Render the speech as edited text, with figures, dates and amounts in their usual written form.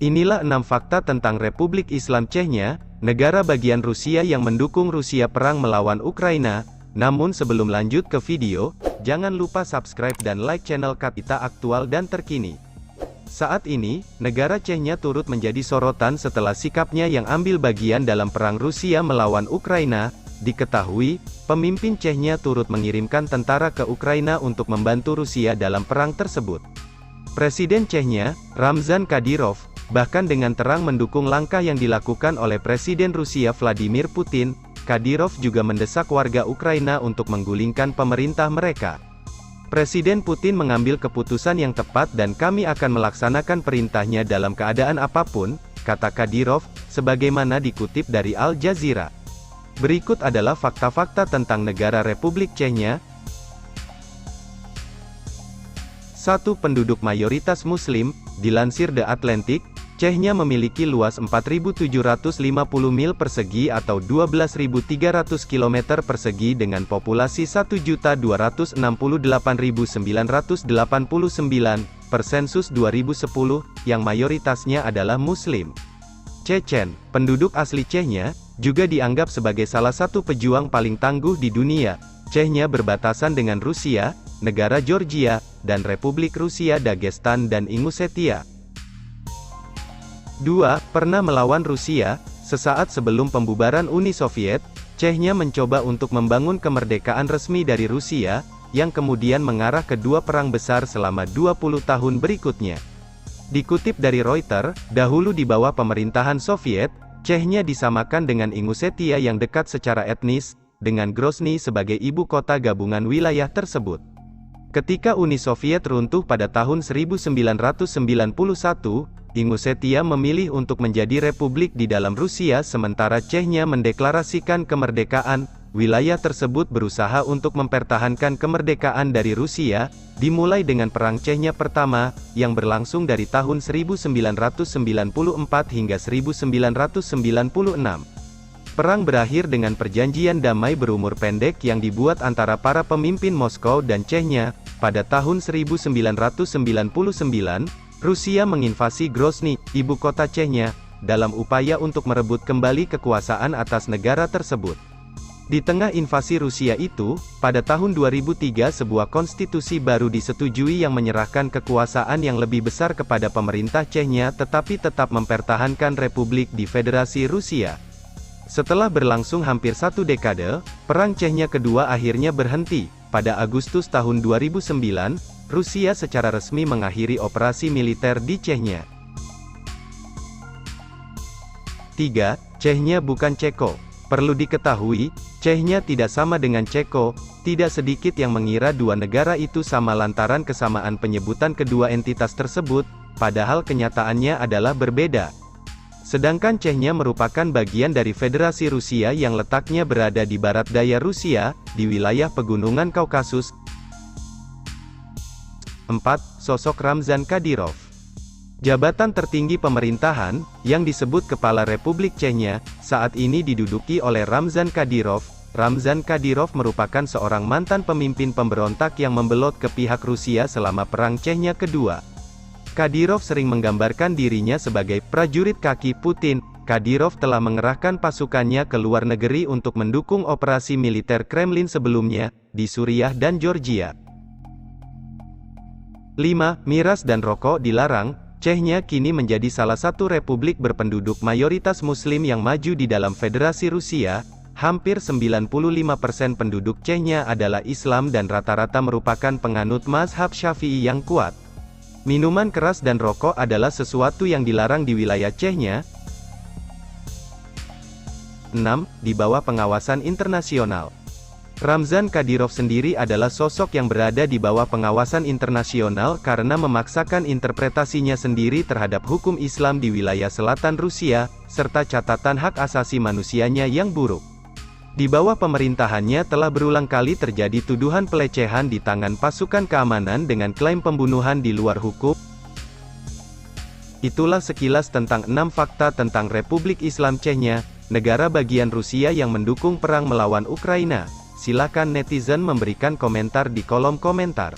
Inilah 6 fakta tentang Republik Islam Chechnya, negara bagian Rusia yang mendukung Rusia perang melawan Ukraina. Namun sebelum lanjut ke video, jangan lupa subscribe dan like channel Kita Aktual dan Terkini. Saat ini, negara Chechnya turut menjadi sorotan setelah sikapnya yang ambil bagian dalam perang Rusia melawan Ukraina. Diketahui, pemimpin Chechnya turut mengirimkan tentara ke Ukraina untuk membantu Rusia dalam perang tersebut. Presiden Chechnya, Ramzan Kadyrov, bahkan dengan terang mendukung langkah yang dilakukan oleh Presiden Rusia Vladimir Putin. Kadyrov juga mendesak warga Ukraina untuk menggulingkan pemerintah mereka. Presiden Putin mengambil keputusan yang tepat dan kami akan melaksanakan perintahnya dalam keadaan apapun, kata Kadyrov, sebagaimana dikutip dari Al Jazeera. Berikut adalah fakta-fakta tentang negara Republik Chechnya. 1. Penduduk mayoritas Muslim. Dilansir The Atlantic, Chechnya memiliki luas 4.750 mil persegi atau 12.300 km persegi dengan populasi 1.268.989, per sensus 2010, yang mayoritasnya adalah Muslim. Chechen, penduduk asli Chechnya, juga dianggap sebagai salah satu pejuang paling tangguh di dunia. Chechnya berbatasan dengan Rusia, negara Georgia, dan Republik Rusia Dagestan dan Ingushetia. 2. Pernah melawan Rusia. Sesaat sebelum pembubaran Uni Soviet, Chechnya mencoba untuk membangun kemerdekaan resmi dari Rusia, yang kemudian mengarah ke dua perang besar selama 20 tahun berikutnya. Dikutip dari Reuters, dahulu di bawah pemerintahan Soviet, Chechnya disamakan dengan Ingushetia yang dekat secara etnis, dengan Grozny sebagai ibu kota gabungan wilayah tersebut. Ketika Uni Soviet runtuh pada tahun 1991, Ingushetia memilih untuk menjadi republik di dalam Rusia sementara Chechnya mendeklarasikan kemerdekaan. Wilayah tersebut berusaha untuk mempertahankan kemerdekaan dari Rusia, dimulai dengan Perang Chechnya Pertama, yang berlangsung dari tahun 1994 hingga 1996. Perang berakhir dengan perjanjian damai berumur pendek yang dibuat antara para pemimpin Moskow dan Chechnya. Pada tahun 1999, Rusia menginvasi Grozny, ibu kota Chechnya, dalam upaya untuk merebut kembali kekuasaan atas negara tersebut. Di tengah invasi Rusia itu, pada tahun 2003 sebuah konstitusi baru disetujui yang menyerahkan kekuasaan yang lebih besar kepada pemerintah Chechnya tetapi tetap mempertahankan republik di Federasi Rusia. Setelah berlangsung hampir satu dekade, Perang Chechnya Kedua akhirnya berhenti. Pada Agustus tahun 2009, Rusia secara resmi mengakhiri operasi militer di Chechnya. 3. Chechnya bukan Ceko. Perlu diketahui, Chechnya tidak sama dengan Ceko. Tidak sedikit yang mengira dua negara itu sama lantaran kesamaan penyebutan kedua entitas tersebut, padahal kenyataannya adalah berbeda. Sedangkan Chechnya merupakan bagian dari Federasi Rusia yang letaknya berada di barat daya Rusia, di wilayah Pegunungan Kaukasus. 4. Sosok Ramzan Kadyrov. Jabatan tertinggi pemerintahan, yang disebut Kepala Republik Chechnya, saat ini diduduki oleh Ramzan Kadyrov. Ramzan Kadyrov merupakan seorang mantan pemimpin pemberontak yang membelot ke pihak Rusia selama Perang Chechnya Kedua. Kadyrov sering menggambarkan dirinya sebagai prajurit kaki Putin. Kadyrov telah mengerahkan pasukannya ke luar negeri untuk mendukung operasi militer Kremlin sebelumnya, di Suriah dan Georgia. 5. Miras dan rokok dilarang. Chechnya kini menjadi salah satu republik berpenduduk mayoritas Muslim yang maju di dalam Federasi Rusia. Hampir 95% penduduk Chechnya adalah Islam dan rata-rata merupakan penganut mazhab Syafi'i yang kuat. Minuman keras dan rokok adalah sesuatu yang dilarang di wilayah Chechnya. 6. Di bawah pengawasan internasional. Ramzan Kadyrov sendiri adalah sosok yang berada di bawah pengawasan internasional karena memaksakan interpretasinya sendiri terhadap hukum Islam di wilayah selatan Rusia, serta catatan hak asasi manusianya yang buruk. Di bawah pemerintahannya telah berulang kali terjadi tuduhan pelecehan di tangan pasukan keamanan dengan klaim pembunuhan di luar hukum. Itulah sekilas tentang 6 fakta tentang Republik Islam Chechnya, negara bagian Rusia yang mendukung perang melawan Ukraina. Silakan netizen memberikan komentar di kolom komentar.